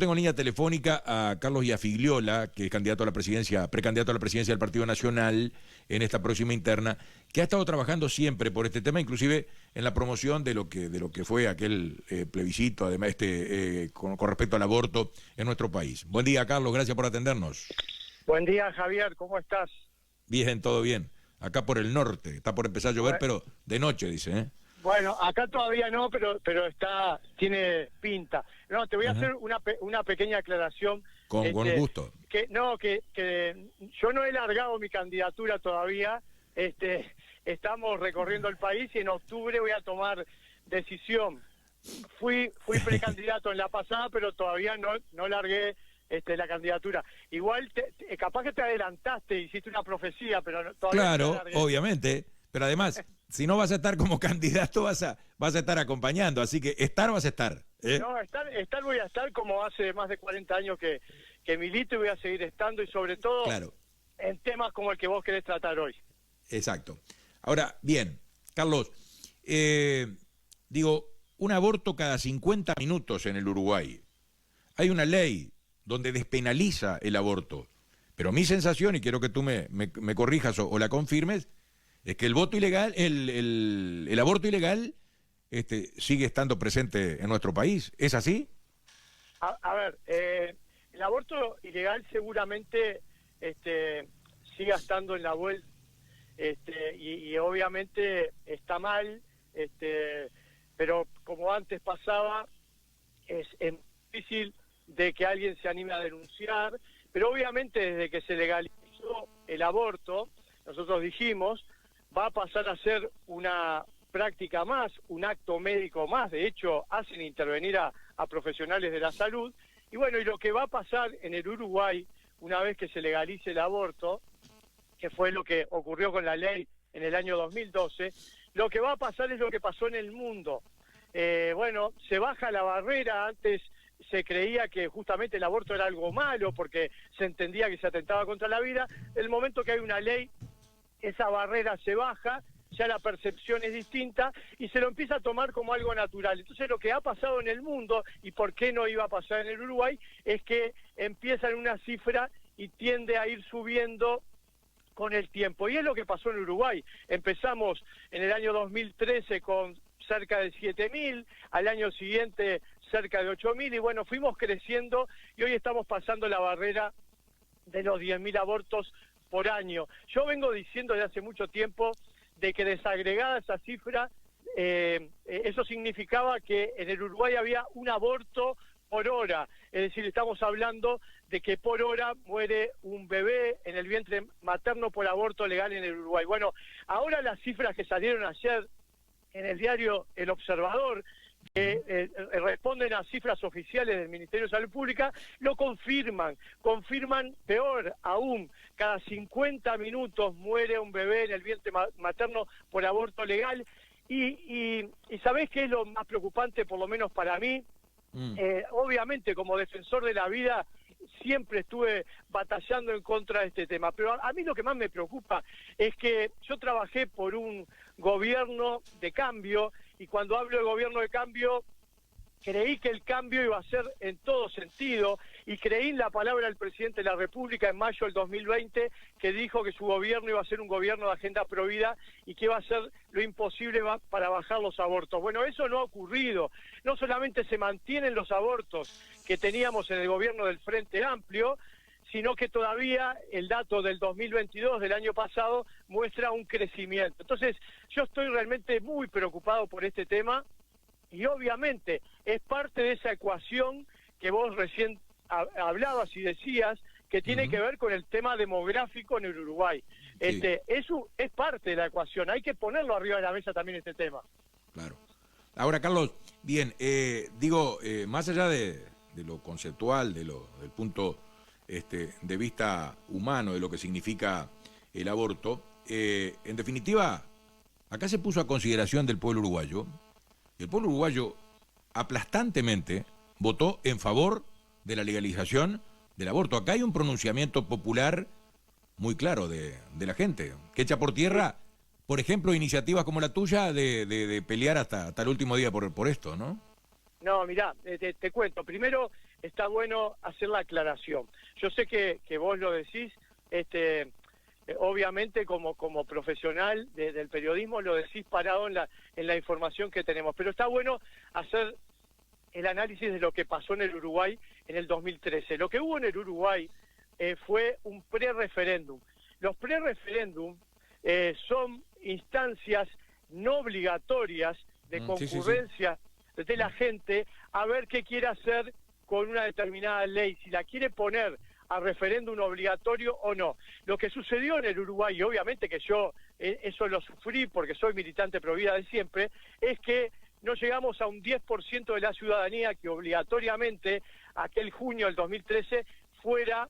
Tengo en línea telefónica a Carlos Iafigliola, que es candidato a la presidencia, precandidato a la presidencia del Partido Nacional en esta próxima interna, que ha estado trabajando siempre por este tema, inclusive en la promoción de lo que fue aquel plebiscito, además con respecto al aborto en nuestro país. Buen día, Carlos, gracias por atendernos. Buen día, Javier, ¿cómo estás? Bien, todo bien. Acá por el norte, está por empezar a llover, pero de noche, dice, ¿eh? Bueno, acá todavía no, pero tiene pinta. No, te voy a hacer una pequeña aclaración. Con gusto. Que yo no he largado mi candidatura todavía. Estamos recorriendo el país y en octubre voy a tomar decisión. Fui precandidato en la pasada, pero todavía no largué la candidatura. Igual, capaz que te adelantaste, hiciste una profecía, pero todavía claro, no largué. Obviamente, pero además, si no vas a estar como candidato, vas a estar acompañando, así que vas a estar. No, estar voy a estar como hace más de 40 años que milito y voy a seguir estando, y sobre todo Claro. en temas como el que vos querés tratar hoy. Exacto. Ahora, bien, Carlos, un aborto cada 50 minutos en el Uruguay. Hay una ley donde despenaliza el aborto, pero mi sensación, y quiero que tú me corrijas o la confirmes, es que el voto ilegal, el aborto ilegal sigue estando presente en nuestro país. ¿Es así? A ver, el aborto ilegal seguramente siga estando en la vuelta, y obviamente está mal, pero como antes pasaba, es difícil de que alguien se anime a denunciar, pero obviamente desde que se legalizó el aborto, nosotros dijimos, va a pasar a ser una práctica más, un acto médico más. De hecho, hacen intervenir a profesionales de la salud. Y bueno, y lo que va a pasar en el Uruguay, una vez que se legalice el aborto, que fue lo que ocurrió con la ley en el año 2012, lo que va a pasar es lo que pasó en el mundo. Bueno, se baja la barrera. Antes se creía que justamente el aborto era algo malo porque se entendía que se atentaba contra la vida. El momento que hay una ley, esa barrera se baja, ya la percepción es distinta y se lo empieza a tomar como algo natural. Entonces lo que ha pasado en el mundo, y por qué no iba a pasar en el Uruguay, es que empieza en una cifra y tiende a ir subiendo con el tiempo. Y es lo que pasó en Uruguay. Empezamos en el año 2013 con cerca de 7.000, al año siguiente cerca de 8.000, y bueno, fuimos creciendo y hoy estamos pasando la barrera de los 10.000 abortos por año. Yo vengo diciendo desde hace mucho tiempo de que desagregada esa cifra, eso significaba que en el Uruguay había un aborto por hora, es decir, estamos hablando de que por hora muere un bebé en el vientre materno por aborto legal en el Uruguay. Bueno, ahora las cifras que salieron ayer en el diario El Observador, que responden a cifras oficiales del Ministerio de Salud Pública, lo confirman peor aún, cada 50 minutos muere un bebé en el vientre materno por aborto legal, y ¿sabés qué es lo más preocupante, por lo menos para mí? Obviamente, como defensor de la vida, siempre estuve batallando en contra de este tema, pero a mí lo que más me preocupa es que yo trabajé por un gobierno de cambio, y cuando hablo de gobierno de cambio, creí que el cambio iba a ser en todo sentido, y creí en la palabra del presidente de la República en mayo del 2020, que dijo que su gobierno iba a ser un gobierno de agenda provida y que iba a hacer lo imposible para bajar los abortos. Bueno, eso no ha ocurrido. No solamente se mantienen los abortos que teníamos en el gobierno del Frente Amplio, sino que todavía el dato del 2022, del año pasado, muestra un crecimiento. Entonces, yo estoy realmente muy preocupado por este tema, y obviamente es parte de esa ecuación que vos recién hablabas y decías, que tiene que ver con el tema demográfico en el Uruguay. Sí. Eso es parte de la ecuación, hay que ponerlo arriba de la mesa también este tema. Claro. Ahora, Carlos, bien, más allá de lo conceptual, del punto de vista humano, de lo que significa el aborto, en definitiva, acá se puso a consideración del pueblo uruguayo. El pueblo uruguayo aplastantemente votó en favor de la legalización del aborto. Acá hay un pronunciamiento popular muy claro de la gente, que echa por tierra, por ejemplo, iniciativas como la tuya de pelear hasta el último día por esto, ¿no? No, mirá, te cuento. Primero, está bueno hacer la aclaración. Yo sé que vos lo decís, obviamente como profesional del periodismo lo decís parado en la información que tenemos, pero está bueno hacer el análisis de lo que pasó en el Uruguay en el 2013. Lo que hubo en el Uruguay fue un pre-referéndum. Los pre-referéndum son instancias no obligatorias de concurrencia de la gente a ver qué quiere hacer con una determinada ley, si la quiere poner a referéndum obligatorio o no. Lo que sucedió en el Uruguay, y obviamente que yo eso lo sufrí porque soy militante pro vida de siempre, es que no llegamos a un 10% de la ciudadanía que obligatoriamente aquel junio del 2013 fuera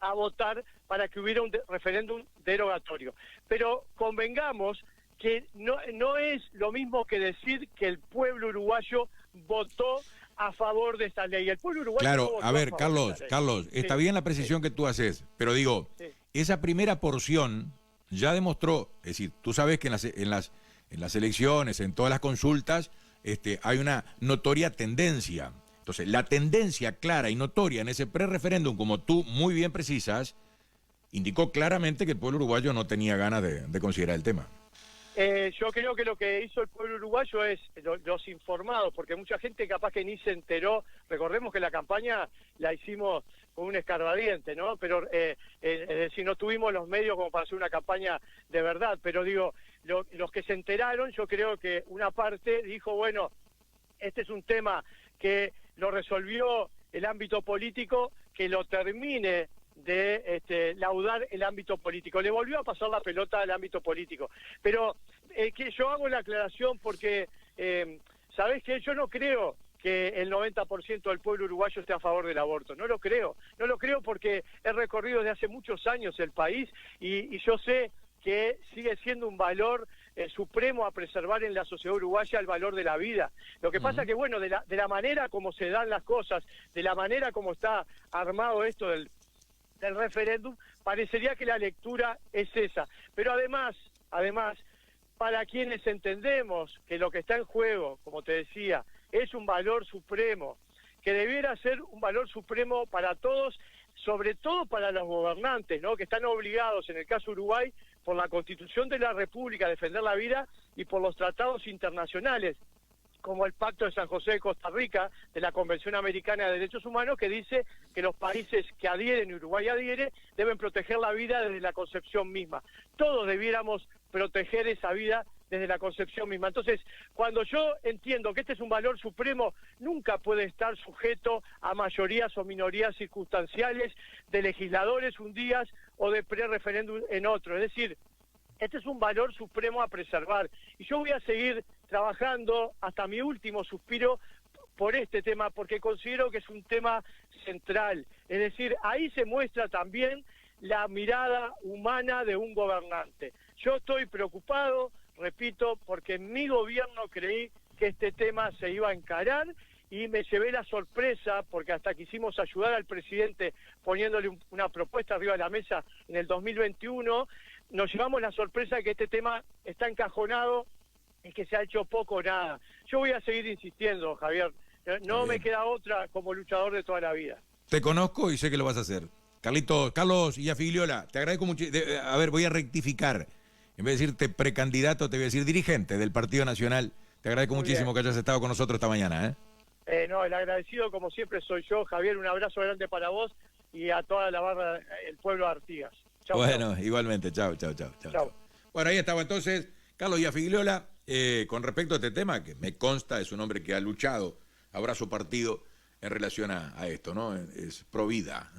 a votar para que hubiera un referéndum derogatorio. Pero convengamos que no es lo mismo que decir que el pueblo uruguayo votó a favor de esta ley. El pueblo uruguayo claro, a ver, Carlos, está bien la precisión que tú haces, pero digo, esa primera porción ya demostró, es decir, tú sabes que en las elecciones, en todas las consultas, hay una notoria tendencia. Entonces, la tendencia clara y notoria en ese pre-referéndum, como tú muy bien precisas, indicó claramente que el pueblo uruguayo no tenía ganas de considerar el tema. Yo creo que lo que hizo el pueblo uruguayo es los informados, porque mucha gente capaz que ni se enteró. Recordemos que la campaña la hicimos con un escarbadiente, ¿no? Pero es decir, no tuvimos los medios como para hacer una campaña de verdad, pero digo, los que se enteraron, yo creo que una parte dijo, bueno, este es un tema que lo resolvió el ámbito político, que lo termine de laudar el ámbito político. Le volvió a pasar la pelota al ámbito político. Pero que yo hago la aclaración porque, ¿sabés qué? Yo no creo que el 90% del pueblo uruguayo esté a favor del aborto. No lo creo porque he recorrido desde hace muchos años el país y yo sé que sigue siendo un valor supremo a preservar en la sociedad uruguaya, el valor de la vida. Lo que pasa que, bueno, de la manera como se dan las cosas, de la manera como está armado esto del referéndum, parecería que la lectura es esa. Pero además, para quienes entendemos que lo que está en juego, como te decía, es un valor supremo, que debiera ser un valor supremo para todos, sobre todo para los gobernantes, ¿no? Que están obligados, en el caso Uruguay, por la Constitución de la República a defender la vida y por los tratados internacionales, como el Pacto de San José de Costa Rica, de la Convención Americana de Derechos Humanos, que dice que los países que adhieren, y Uruguay adhiere, deben proteger la vida desde la concepción misma. Todos debiéramos proteger esa vida desde la concepción misma. Entonces, cuando yo entiendo que este es un valor supremo, nunca puede estar sujeto a mayorías o minorías circunstanciales de legisladores un día o de pre-referéndum en otro. Es decir, este es un valor supremo a preservar. Y yo voy a seguir trabajando hasta mi último suspiro por este tema, porque considero que es un tema central. Es decir, ahí se muestra también la mirada humana de un gobernante. Yo estoy preocupado, repito, porque en mi gobierno creí que este tema se iba a encarar y me llevé la sorpresa, porque hasta quisimos ayudar al presidente poniéndole una propuesta arriba de la mesa en el 2021, nos llevamos la sorpresa de que este tema está encajonado y que se ha hecho poco o nada. Yo voy a seguir insistiendo, Javier. No me queda otra como luchador de toda la vida. Te conozco y sé que lo vas a hacer. Carlos Iafigliola, te agradezco mucho. A ver, voy a rectificar. En vez de decirte precandidato, te voy a decir dirigente del Partido Nacional. Te agradezco muchísimo que hayas estado con nosotros esta mañana. No, el agradecido como siempre soy yo, Javier. Un abrazo grande para vos y a toda la barra, el pueblo de Artigas. Chau, bueno, chau. Igualmente. Chau. Bueno, ahí estaba entonces Carlos Iafigliola con respecto a este tema, que me consta, es un hombre que ha luchado, habrá su partido en relación a esto, ¿no? Es pro vida.